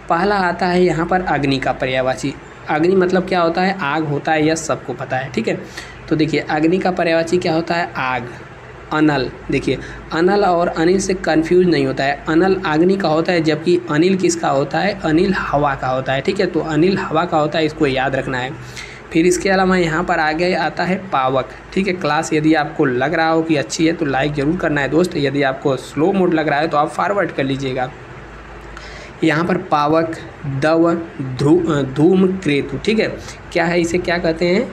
पहला आता है यहाँ पर अग्नि का पर्यायवाची। अग्नि मतलब क्या होता है, आग होता है, यह सबको पता है, ठीक है। तो देखिए अग्नि का पर्यायवाची क्या होता है, आग। अनल, देखिए अनल और अनिल से कंफ्यूज नहीं होता है, अनल अग्नि का होता है जबकि अनिल किसका होता है, अनिल हवा का होता है, ठीक है। तो अनिल हवा का होता है, इसको याद रखना है। फिर इसके अलावा यहाँ पर आगे आता है पावक, ठीक है। क्लास यदि आपको लग रहा हो कि अच्छी है तो लाइक ज़रूर करना है दोस्त, यदि आपको स्लो मोड लग रहा है तो आप फॉरवर्ड कर लीजिएगा। यहाँ पर पावक, दव, धूमकेतु, ठीक है। क्या है, इसे क्या कहते हैं,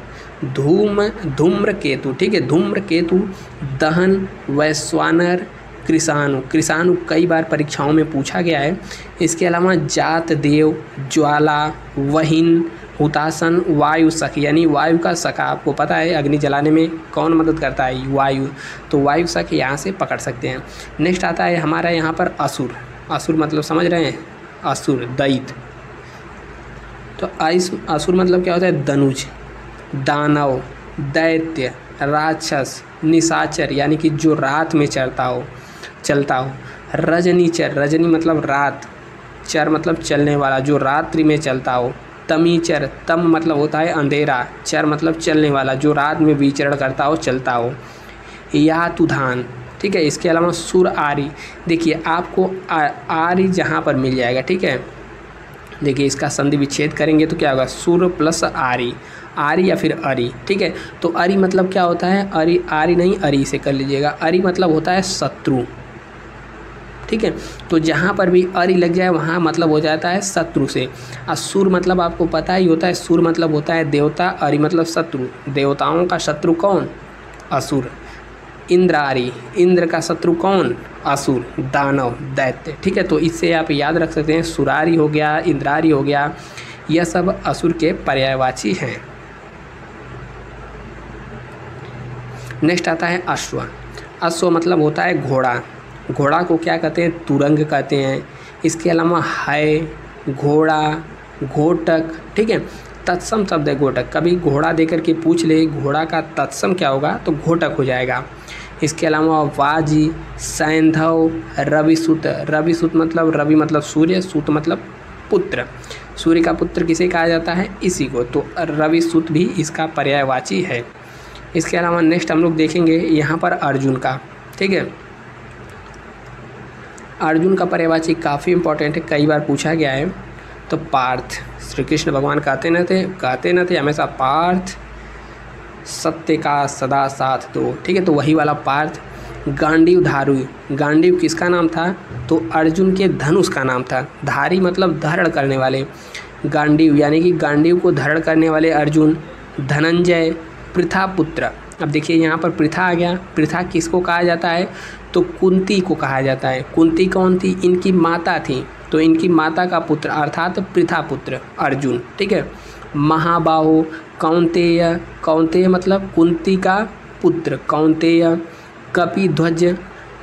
धूम्रकेतु, ठीक है। धूम्रकेतु, दहन, वैश्वानर, कृषाणु। कृषाणु कई बार परीक्षाओं में पूछा गया है। इसके अलावा जात देव, ज्वाला, वहिन, हुतासन, वायु सख, यानी वायु का सखा। आपको पता है अग्नि जलाने में कौन मदद करता है, वायु, तो वायु सख यहाँ से पकड़ सकते हैं। नेक्स्ट आता है हमारा यहाँ पर असुर। असुर मतलब समझ रहे हैं, असुर दैत्य। तो असुर मतलब क्या होता है, धनुज, दानव, दैत्य, राक्षस, निशाचर यानी कि जो रात में चलता हो। रजनीचर, रजनी मतलब रात, चर मतलब चलने वाला, जो रात्रि में चलता हो। तमीचर, तम मतलब होता है अंधेरा, चर मतलब चलने वाला, जो रात में विचरण करता हो, चलता हो। यातुधान, ठीक है। इसके अलावा सुर आरी, देखिए आपको आरी जहाँ पर मिल जाएगा, ठीक है। देखिए इसका संधि विच्छेद करेंगे तो क्या होगा, सुर प्लस आरी, आरी या फिर अरी, ठीक है। तो अरी मतलब क्या होता है, अरी, आरी नहीं अरी से कर लीजिएगा। अरी मतलब होता है शत्रु, ठीक है। तो जहाँ पर भी अरी लग जाए वहाँ मतलब हो जाता है शत्रु से। और सुर मतलब आपको पता ही होता है, सुर मतलब होता है देवता, अरी मतलब शत्रु। देवताओं का शत्रु कौन, असुर। इंद्रारी, इंद्र का शत्रु कौन, असुर, दानव, दैत्य, ठीक है। तो इससे आप याद रख सकते हैं, सुरारी हो गया, इंद्रारी हो गया, यह सब असुर के पर्यायवाची हैं। नेक्स्ट आता है अश्व। अश्व मतलब होता है घोड़ा। घोड़ा को क्या कहते हैं, तुरंग कहते हैं। इसके अलावा है, घोड़ा, घोटक, ठीक है। तत्सम शब्द है घोटक। कभी घोड़ा देकर के पूछ ले घोड़ा का तत्सम क्या होगा, तो घोटक हो जाएगा। इसके अलावा वाजी, सैंधव, रविसुत। रविसुत मतलब, रवि मतलब सूर्य, सूत मतलब पुत्र। सूर्य का पुत्र किसे कहा जाता है, इसी को। तो रविसुत भी इसका पर्यायवाची है। इसके अलावा नेक्स्ट हम लोग देखेंगे यहाँ पर अर्जुन का, ठीक है। अर्जुन का पर्यायवाची काफ़ी इंपॉर्टेंट है, कई बार पूछा गया है। तो पार्थ, श्री कृष्ण भगवान कहते न थे हमेशा पार्थ सत्य का सदा साथ दो, ठीक है। तो वही वाला पार्थ। गांडीव धारू, गांडीव किसका नाम था, तो अर्जुन के धनुष का नाम था। धारी मतलब धारण करने वाले, गांडीव यानी कि गांडीव को धारण करने वाले अर्जुन। धनंजय, पृथा पुत्र। अब देखिए यहाँ पर पृथा आ गया। पृथा किसको कहा जाता है, तो कुंती को कहा जाता है। कुंती कौन थी, इनकी माता थी, तो इनकी माता का पुत्र अर्थात पृथा पुत्र अर्जुन, ठीक है। महाबाहु, कौंतेय, कौंतेय मतलब कुंती का पुत्र कौंतेय। कपिध्वज,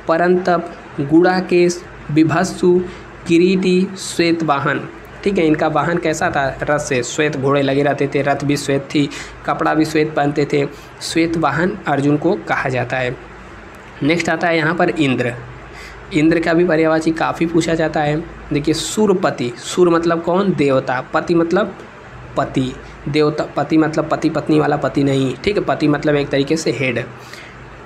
परंतप, गुड़ाकेश, विभत्सु, किरीटी, श्वेतवाहन, ठीक है। इनका वाहन कैसा था, रथ से, श्वेत घोड़े लगे रहते थे, रथ भी श्वेत थी, कपड़ा भी श्वेत पहनते थे। श्वेतवाहन अर्जुन को कहा जाता है। नेक्स्ट आता है यहाँ पर इंद्र। इंद्र का भी पर्यायवाची काफ़ी पूछा जाता है। देखिए सुरपति, सुर मतलब कौन, देवता, पति मतलब पति, देवता, पति मतलब पति पत्नी वाला पति नहीं, ठीक है। पति मतलब एक तरीके से हेड।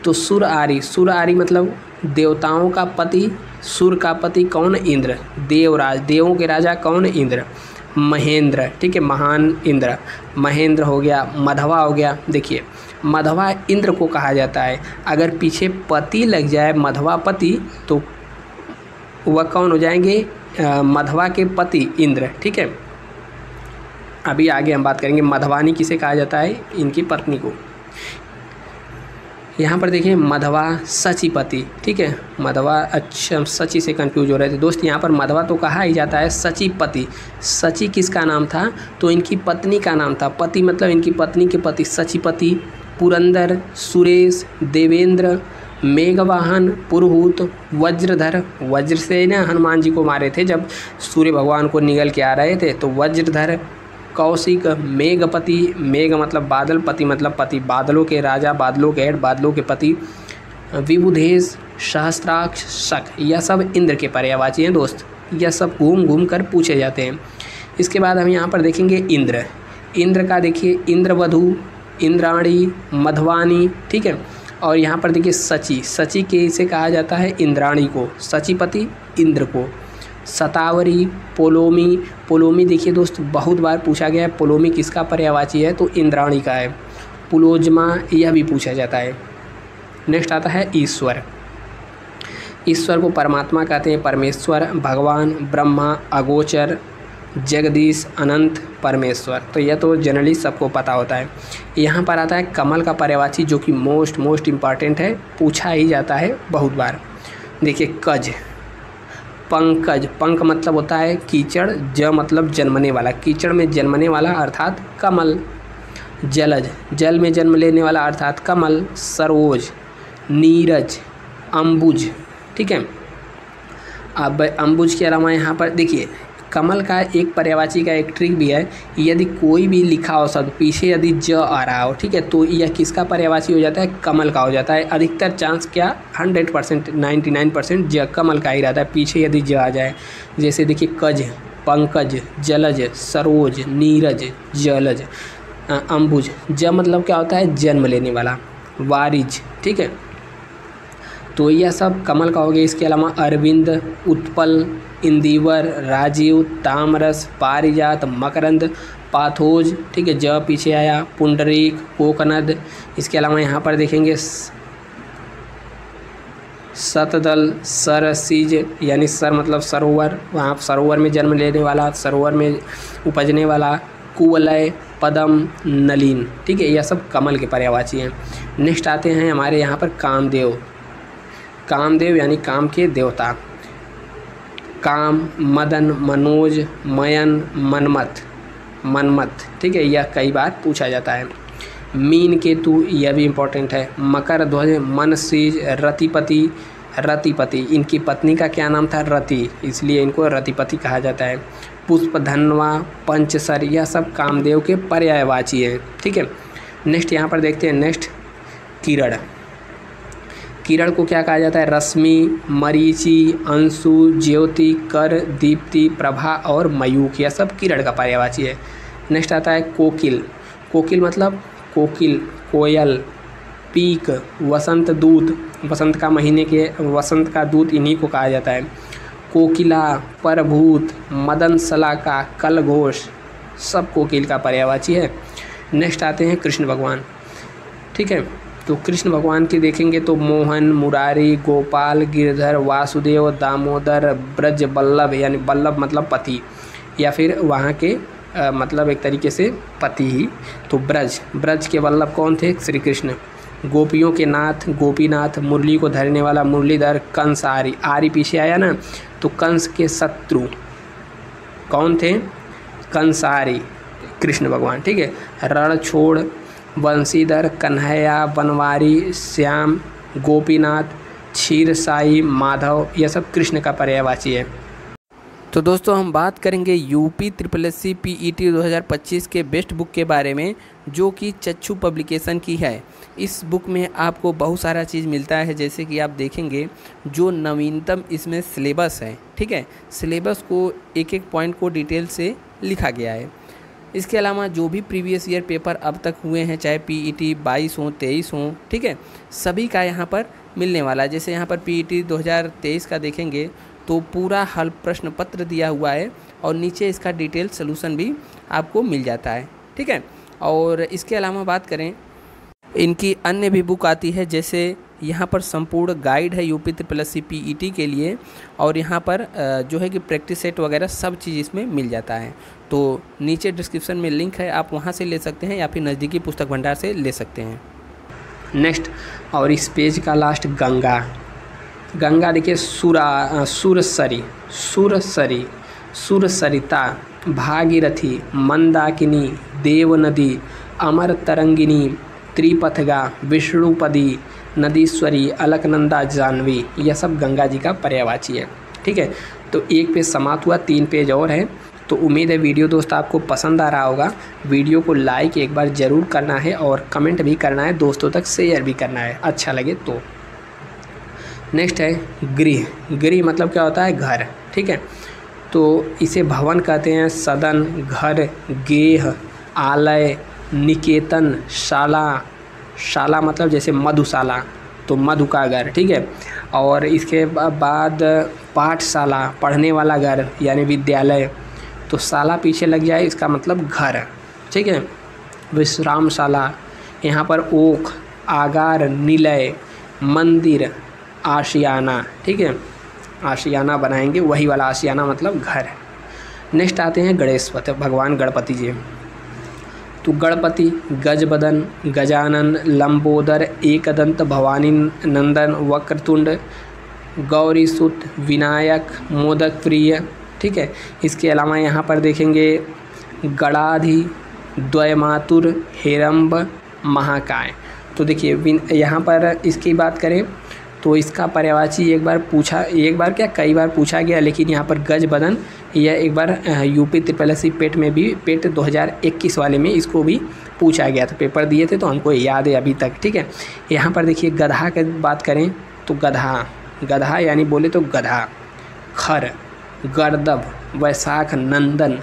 तो सुर आरी, सुर आरी मतलब देवताओं का पति, सुर का पति कौन, इंद्र, देवराज, देवों के राजा कौन, इंद्र। महेंद्र, ठीक है, महान इंद्र, महेंद्र हो गया। मधवा हो गया, देखिए मधवा इंद्र को कहा जाता है। अगर पीछे पति लग जाए मधवा पति तो वह कौन हो जाएंगे, मधवा के पति इंद्र, ठीक है। अभी आगे हम बात करेंगे मधवानी किसे कहा जाता है, इनकी पत्नी को। यहाँ पर देखिए मधवा सचीपति, ठीक है। मधवा, अच्छा सची से कंफ्यूज हो रहे थे दोस्त। यहाँ पर मधवा तो कहा ही जाता है सचीपति। सची किसका नाम था, तो इनकी पत्नी का नाम था। पति मतलब इनकी पत्नी के पति, सचीपति। पुरंदर, सुरेश, देवेंद्र, मेघवाहन, पुरहूत, वज्रधर। वज्र से ना हनुमान जी को मारे थे जब सूर्य भगवान को निगल के आ रहे थे, तो वज्रधर। कौशिक, मेघपति, मेघ मतलब बादल, पति मतलब पति, बादलों के राजा, बादलों के हेड, बादलों के पति। विबुधेश, सहस्त्राक्ष, शक, यह सब इंद्र के पर्यायवाची हैं दोस्त। यह सब घूम घूम कर पूछे जाते हैं। इसके बाद हम यहाँ पर देखेंगे इंद्र। इंद्र का देखिए इंद्रवधु, इंद्राणी, मधवानी, ठीक है। और यहाँ पर देखिए सची, सची के इसे कहा जाता है इंद्राणी को, सचीपति इंद्र को। सतावरी, पोलोमी, पोलोमी देखिए दोस्त बहुत बार पूछा गया है, पोलोमी किसका पर्यायवाची है, तो इंद्राणी का है। पुलोजमा यह भी पूछा जाता है। नेक्स्ट आता है ईश्वर। ईश्वर को परमात्मा कहते हैं, परमेश्वर, भगवान, ब्रह्मा, अगोचर, जगदीश, अनंत, परमेश्वर। तो यह तो जनरली सबको पता होता है। यहाँ पर आता है कमल का पर्यायवाची, जो कि मोस्ट इम्पॉर्टेंट है, पूछा ही जाता है बहुत बार। देखिए कज, पंकज, पंक मतलब होता है कीचड़, ज मतलब जन्मने वाला, कीचड़ में जन्मने वाला अर्थात कमल। जलज, जल में जन्म लेने वाला अर्थात कमल। सरोज, नीरज, अम्बुज, ठीक है। अब अम्बुज के अलावा यहाँ पर देखिए कमल का एक पर्यायवाची का एक ट्रिक भी है, यदि कोई भी लिखा हो शब्द पीछे यदि ज आ रहा हो, ठीक है, तो यह किसका पर्यायवाची हो जाता है, कमल का हो जाता है। अधिकतर चांस क्या 100%, 99% ज कमल का ही रहता है, पीछे यदि ज आ जाए। जैसे देखिए कज, पंकज, जलज, सरोज, नीरज, जलज, अम्बुज। ज मतलब क्या होता है, जन्म लेने वाला। वारिज, ठीक है, तो यह सब कमल का हो गया। इसके अलावा अरविंद, उत्पल, इंदिवर, राजीव, तामरस, पारिजात, मकरंद, पाथोज, ठीक है, ज पीछे आया। पुंडरीक, कोकनद। इसके अलावा यहाँ पर देखेंगे सतदल, सरसीज, यानी सर मतलब सरोवर, वहाँ सरोवर में जन्म लेने वाला, सरोवर में उपजने वाला। कुवलय, पदम, नलीन, ठीक है, यह सब कमल के पर्यायवाची हैं। नेक्स्ट आते हैं हमारे यहाँ पर कामदेव। कामदेव यानी काम के देवता। काम, मदन, मनोज, मयन, मनमथ, मनमथ, ठीक है, यह कई बार पूछा जाता है। मीन केतु, यह भी इम्पोर्टेंट है। मकर ध्वज, मनसीज, रतिपति, रतिपति, इनकी पत्नी का क्या नाम था, रति, इसलिए इनको रतिपति कहा जाता है। पुष्पधनवा, पंचसर, यह सब कामदेव के पर्यायवाची हैं, ठीक है। नेक्स्ट यहाँ पर देखते हैं, नेक्स्ट किरण। किरण को क्या कहा जाता है, रश्मि, मरीचि, अंशु, ज्योति, कर, दीप्ति, प्रभा और मयूख, यह सब किरण का पर्यायवाची है। नेक्स्ट आता है कोकिल। कोकिल मतलब कोकिल, कोयल, पीक, वसंत दूत, वसंत का महीने के वसंत का दूत इन्हीं को कहा जाता है। कोकिला, परभूत, मदन सलाका, कलघोष, सब कोकिल का पर्यायवाची है। नेक्स्ट आते हैं कृष्ण भगवान, ठीक है। तो कृष्ण भगवान की देखेंगे तो मोहन, मुरारी, गोपाल, गिरधर, वासुदेव, दामोदर, ब्रज बल्लभ, यानी बल्लभ मतलब पति, या फिर वहाँ के मतलब एक तरीके से पति ही। तो ब्रज, ब्रज के वल्लभ कौन थे, श्री कृष्ण। गोपियों के नाथ, गोपीनाथ, मुरली को धरने वाला मुरलीधर। कंस, आरी, आरी पीछे आया ना, तो कंस के शत्रु कौन थे, कंसारी, कृष्ण भगवान, ठीक है। रणछोड़, बंशीधर, कन्हैया, बनवारी, श्याम, गोपीनाथ, क्षीरसाई, माधव, यह सब कृष्ण का पर्यायवाची है। तो दोस्तों हम बात करेंगे यूपी SSSC PET 2025 के बेस्ट बुक के बारे में, जो कि चक्षु पब्लिकेशन की है। इस बुक में आपको बहुत सारा चीज़ मिलता है, जैसे कि आप देखेंगे जो नवीनतम इसमें सिलेबस है, ठीक है, सिलेबस को एक एक पॉइंट को डिटेल से लिखा गया है। इसके अलावा जो भी प्रीवियस ईयर पेपर अब तक हुए हैं, चाहे PET 22 हो, 23 हो, ठीक है, सभी का यहाँ पर मिलने वाला है। जैसे यहाँ पर PET 2023 का देखेंगे तो पूरा हल प्रश्न पत्र दिया हुआ है और नीचे इसका डिटेल सलूशन भी आपको मिल जाता है, ठीक है। और इसके अलावा बात करें, इनकी अन्य भी बुक आती है, जैसे यहाँ पर संपूर्ण गाइड है यूपी SSSC PET के लिए, और यहाँ पर जो है कि प्रैक्टिस सेट वगैरह सब चीज़ इसमें मिल जाता है। तो नीचे डिस्क्रिप्शन में लिंक है, आप वहाँ से ले सकते हैं या फिर नज़दीकी पुस्तक भंडार से ले सकते हैं। नेक्स्ट, और इस पेज का लास्ट गंगा। गंगा देखिए सुरसरी, सुरसरी, सुरसरिता, भागीरथी, मंदाकिनी, देवनदी, अमर तरंगिनी, त्रिपथगा, विष्णुपदी, नदीश्वरी, अलकनंदा, जानवी, यह सब गंगा जी का पर्यायवाची है, ठीक है। तो एक पेज समाप्त हुआ, 3 पेज और हैं। तो उम्मीद है वीडियो दोस्त आपको पसंद आ रहा होगा। वीडियो को लाइक एक बार ज़रूर करना है और कमेंट भी करना है, दोस्तों तक शेयर भी करना है अच्छा लगे तो। नेक्स्ट है गृह। गृह मतलब क्या होता है, घर, ठीक है। तो इसे भवन कहते हैं, सदन, घर, गेह, आलय, निकेतन, शाला, शाला मतलब जैसे मधुशाला, तो मधु का घर, ठीक है। और इसके बाद पाठशाला, पढ़ने वाला घर यानी विद्यालय, तो शाला पीछे लग जाए इसका मतलब घर, ठीक है। विश्रामशाला, यहाँ पर ओक, आगार, निलय, मंदिर, आशियाना, ठीक है, आशियाना बनाएंगे, वही वाला आशियाना मतलब घर। नेक्स्ट आते हैं गणेशपति, भगवान गणपति जी। तो गणपति गजबदन, गजानन, लंबोदर, एकदंत, भवानी नंदन, वक्रतुंड, गौरीसुत, विनायक, मोदक प्रिय, ठीक है। इसके अलावा यहाँ पर देखेंगे गणाधि, द्वयमातुर, हेरम्ब, महाकाय। तो देखिए यहाँ पर इसकी बात करें तो इसका पर्यायवाची एक बार क्या कई बार पूछा गया, लेकिन यहाँ पर गज बदन यह एक बार यूपी SSC पेट में भी, पेट 2021 वाले में इसको भी पूछा गया था, पेपर दिए थे तो हमको याद है अभी तक, ठीक है। यहाँ पर देखिए गधा की बात करें तो गधा यानी बोले तो गधा, खर, गर्दभ, वैशाख, नंदन,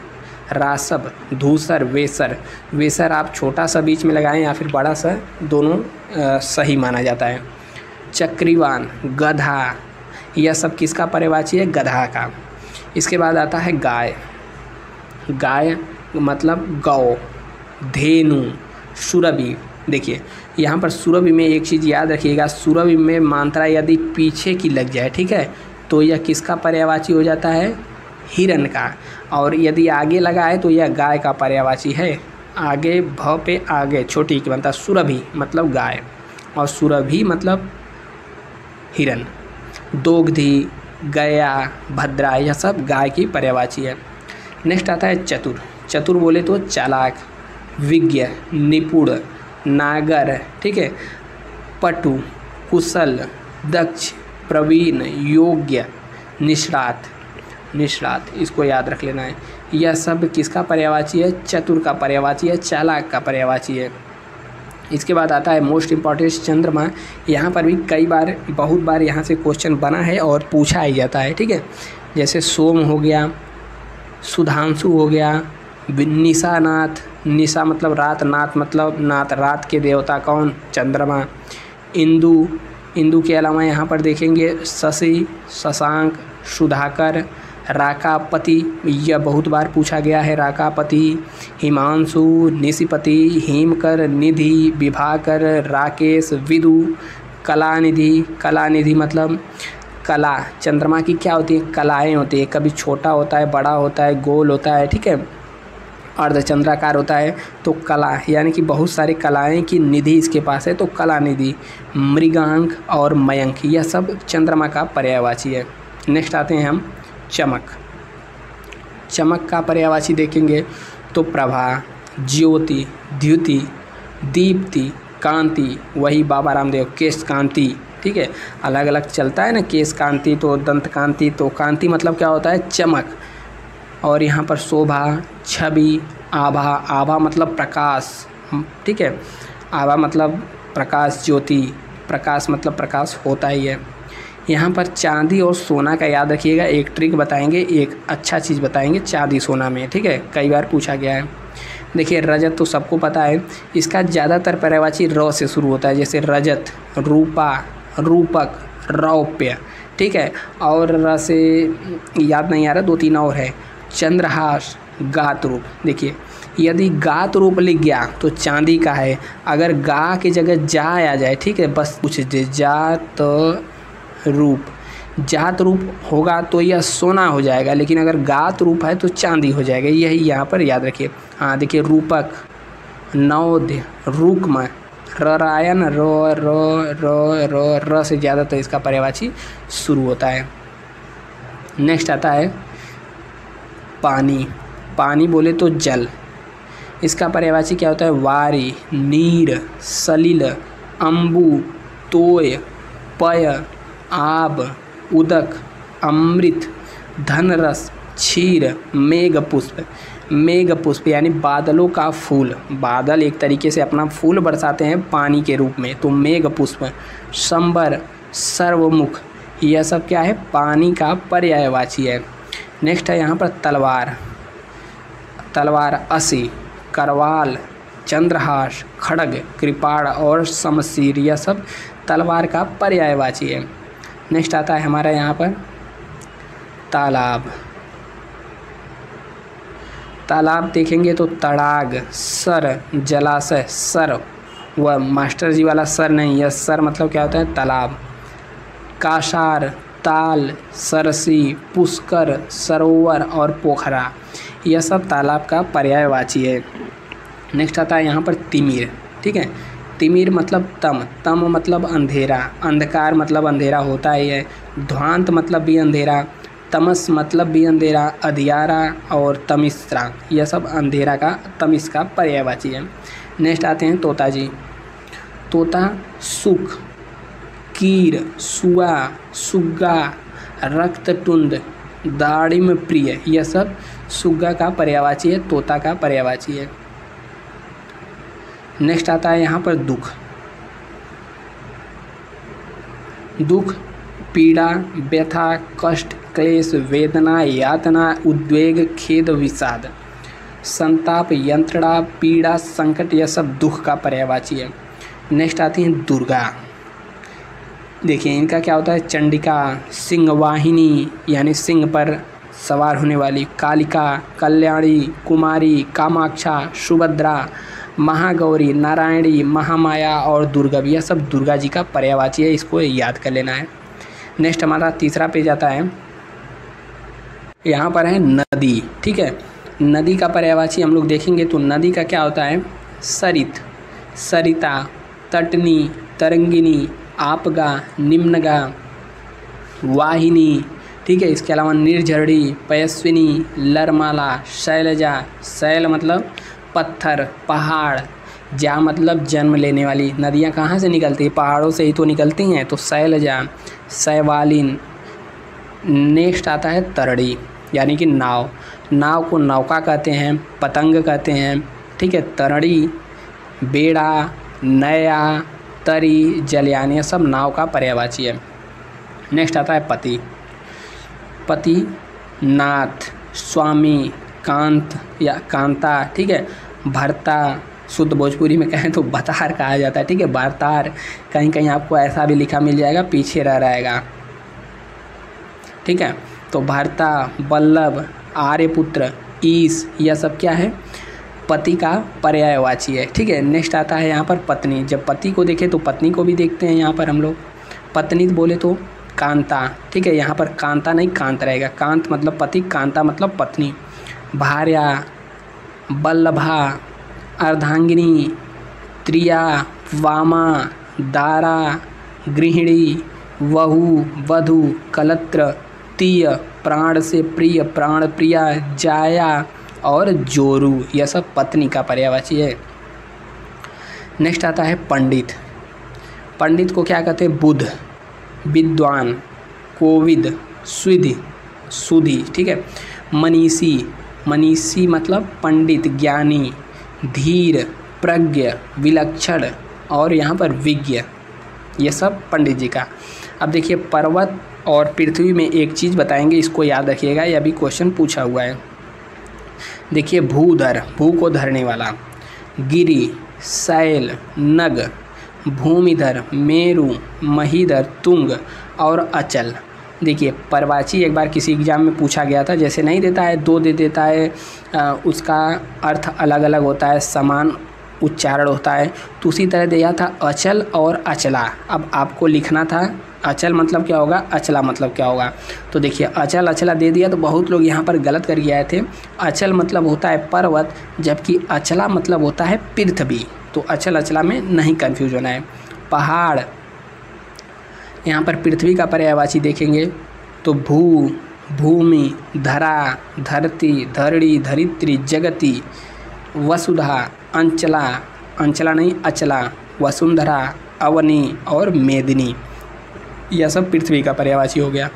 रासब, धूसर, वेसर आप छोटा सा बीच में लगाएं या फिर बड़ा सा, दोनों सही माना जाता है। चक्रीवान, गधा, यह सब किसका पर्यायवाची है? गधा का। इसके बाद आता है गाय मतलब गौ, धेनु, सुरभि। देखिए यहाँ पर सुरभि में एक चीज़ याद रखिएगा, सुरभि में मात्रा यदि पीछे की लग जाए, ठीक है, तो यह किसका पर्यायवाची हो जाता है? हिरण का। और यदि आगे लगा है तो यह गाय का पर्यायवाची है। आगे भ पे आगे छोटी की बनता, सुरभि मतलब गाय और सुरभि मतलब हिरण। दोग्धी, गया, भद्रा, यह सब गाय की पर्यायवाची है। नेक्स्ट आता है चतुर बोले तो चालाक, विज्ञ, निपुण, नागर, ठीक है, पटु, कुशल, दक्ष, प्रवीण, योग्य, निष्णात, इसको याद रख लेना है। यह सब किसका पर्यायवाची है? चतुर का पर्यायवाची है, चालाक का पर्यायवाची है। इसके बाद आता है मोस्ट इम्पॉर्टेंट चंद्रमा। यहाँ पर भी बहुत बार यहाँ से क्वेश्चन बना है और पूछा ही जाता है, ठीक है। जैसे सोम हो गया, सुधांशु हो गया, निशानाथ, निशा मतलब रात, नाथ मतलब नाथ, रात के देवता कौन? चंद्रमा। इंदु के अलावा यहाँ पर देखेंगे शशि, शशांक, सुधाकर, राकापति, यह बहुत बार पूछा गया है, राकापति, हिमांशु, निशिपति, हेमकर, निधि, विभाकर, राकेश, विदु, कलानिधि मतलब कला। चंद्रमा की क्या होती है? कलाएँ होती है, कभी छोटा होता है, बड़ा होता है, गोल होता है, ठीक है, अर्धचंद्राकार होता है, तो कला यानी कि बहुत सारी कलाएं की निधि इसके पास है, तो कलानिधि। मृगांक और मयंक, यह सब चंद्रमा का पर्यायवाची है। नेक्स्ट आते हैं हम चमक का पर्यायवाची देखेंगे तो प्रभा, ज्योति, द्युति, दीप्ति, कांति, वही बाबा रामदेव केश कांति, ठीक है, अलग अलग चलता है ना, केश कांति तो दंत कांति, तो कांति मतलब क्या होता है? चमक। और यहाँ पर शोभा, छवि, आभा मतलब प्रकाश, ठीक है, आभा मतलब प्रकाश, ज्योति, प्रकाश मतलब प्रकाश होता ही है। यहाँ पर चांदी और सोना का याद रखिएगा, एक ट्रिक बताएंगे, एक अच्छा चीज़ बताएंगे चांदी सोना में, ठीक है, कई बार पूछा गया है। देखिए रजत तो सबको पता है, इसका ज़्यादातर पर्यायवाची र से शुरू होता है, जैसे रजत, रूपा, रूपक, रौप्य, ठीक है। और र से याद नहीं आ रहा, 2-3 और है। चंद्रहास, गात रूप। देखिए यदि गात रूप लिख गया तो चांदी का है, अगर गा की जगह जा आ जाए, ठीक है, बस पूछ दे जात रूप होगा तो यह सोना हो जाएगा, लेकिन अगर गात रूप है तो चांदी हो जाएगा, यही यहाँ पर याद रखिए। हाँ देखिए रूपक, नौध्य, रुक्म, ररायन, र से ज़्यादातर इसका पर्यायवाची शुरू होता है। नेक्स्ट आता है पानी बोले तो जल, इसका पर्यायवाची क्या होता है? वारी, नीर, सलिल, अम्बु, तोय, पय, आब, उदक, अमृत, धनरस, क्षीर, मेघपुष्प यानी बादलों का फूल। बादल एक तरीके से अपना फूल बरसाते हैं पानी के रूप में, तो मेघपुष्प। संबर, सर्वमुख, यह सब क्या है? पानी का पर्यायवाची है। नेक्स्ट है यहाँ पर तलवार, तलवार असी, करवाल, चंद्रहास, खड्ग, कृपाण और शमशीर, यह सब तलवार का पर्यायवाची है। नेक्स्ट आता है हमारा यहाँ पर तालाब। तालाब देखेंगे तो तड़ाग, सर, जलाशय, सर, वह मास्टर जी वाला सर नहीं, यह सर मतलब क्या होता है तालाब। काशार, ताल, सरसी, पुष्कर, सरोवर और पोखरा, यह सब तालाब का पर्यायवाची है। नेक्स्ट आता है यहाँ पर तिमिर। ठीक है, तिमिर मतलब तम, तम मतलब अंधेरा, अंधकार मतलब अंधेरा होता ही है। ध्वांत मतलब भी अंधेरा, तमस मतलब भी अंधेरा, अधियारा और तमिस्रा, यह सब अंधेरा का, तमिस का पर्यायवाची है। नेक्स्ट आते हैं तोता जी। तोता सुख, कीर, सुआ, सुग्गा, रक्तटुंड, दाड़िम प्रिय, यह सब सुग्गा का पर्यायवाची है, तोता का पर्यायवाची है। नेक्स्ट आता है यहाँ पर दुख। दुख पीड़ा, व्यथा, कष्ट, क्लेश, वेदना, यातना, उद्वेग, खेद, विषाद, संताप, यंत्रणा, पीड़ा, संकट, यह सब दुख का पर्यायवाची है। नेक्स्ट आती हैं दुर्गा। देखिए इनका क्या होता है, चंडिका, सिंहवाहिनी यानी सिंह पर सवार होने वाली, कालिका, कल्याणी, कुमारी, कामाक्षा, सुभद्रा, महागौरी, नारायणी, महामाया और दुर्गा, यह सब दुर्गा जी का पर्यायवाची है, इसको याद कर लेना है। नेक्स्ट हमारा तीसरा पेज आता है, यहाँ पर है नदी। ठीक है, नदी का पर्यायवाची हम लोग देखेंगे तो नदी का क्या होता है, सरित, सरिता, तटनी, तरंगिनी, आपगा, निम्नगा, वाहिनी। ठीक है, इसके अलावा निर्झरी, पयस्विनी, लरमाला, शैलजा, शैल मतलब पत्थर, पहाड़, जा मतलब जन्म लेने वाली, नदियाँ कहाँ से निकलती हैं, पहाड़ों से ही तो निकलती हैं, तो शैलजा, शैवालिन। नेक्स्ट आता है तरड़ी यानी कि नाव, नाव को नौका कहते हैं, पतंग कहते हैं। ठीक है, तरड़ी, बेड़ा, नया, तरी, जलयान, ये सब नाव का पर्यायवाची है। नेक्स्ट आता है पति। पति नाथ, स्वामी, कांत या कांता। ठीक है, भर्ता, शुद्ध भोजपुरी में कहें तो बतार कहा जाता है। ठीक है, भरतार, कहीं कहीं आपको ऐसा भी लिखा मिल जाएगा, पीछे रह रहेगा। ठीक है, तो भर्ता, बल्लभ, आर्यपुत्र, ईश, यह सब क्या है, पति का पर्यायवाची है। ठीक है, नेक्स्ट आता है यहाँ पर पत्नी। जब पति को देखें तो पत्नी को भी देखते हैं यहाँ पर हम लोग। पत्नी बोले तो कांता। ठीक है, यहाँ पर कांता नहीं कांत रहेगा, कांत मतलब पति, कांता मतलब पत्नी। भार्या, बल्लभा, अर्धांगिनी, त्रिया, वामा, दारा, गृहिणी, वहू, वधू, कलत्र, तीय, प्राण से प्रिय, प्राण प्रिया, जाया और जोरू, यह सब पत्नी का पर्यायवाची है। नेक्स्ट आता है पंडित। पंडित को क्या कहते हैं, बुध, विद्वान, कोविद, स्विधि, सुधि। ठीक है, मनीषी, मनीषी मतलब पंडित, ज्ञानी, धीर, प्रज्ञ, विलक्षण और यहाँ पर विज्ञ, ये सब पंडित जी का। अब देखिए पर्वत और पृथ्वी में एक चीज़ बताएंगे, इसको याद रखिएगा, यह भी क्वेश्चन पूछा हुआ है। देखिए भूधर, भू को धरने वाला, गिरि, शैल, नग, भूमिधर, मेरु, महीधर, तुंग और अचल। देखिए पर्वाची एक बार किसी एग्जाम में पूछा गया था, जैसे नहीं देता है, दो दे देता है, उसका अर्थ अलग अलग होता है, समान उच्चारण होता है, तो उसी तरह दिया था अचल और अचला। अब आपको लिखना था अचल मतलब क्या होगा, अचला मतलब क्या होगा। तो देखिए अचल अचला दे दिया तो बहुत लोग यहाँ पर गलत करके आए थे। अचल मतलब होता है पर्वत, जबकि अचला मतलब होता है पृथ्वी। तो अचल अचला में नहीं कन्फ्यूज होना है। पहाड़, यहाँ पर पृथ्वी का पर्यायवाची देखेंगे तो भू, भूमि, धरा, धरती, धरणी, धरित्री, जगति, वसुधा, अंचला, अंचला नहीं अचला, वसुंधरा, अवनी और मेदिनी, यह सब पृथ्वी का पर्यायवाची हो गया।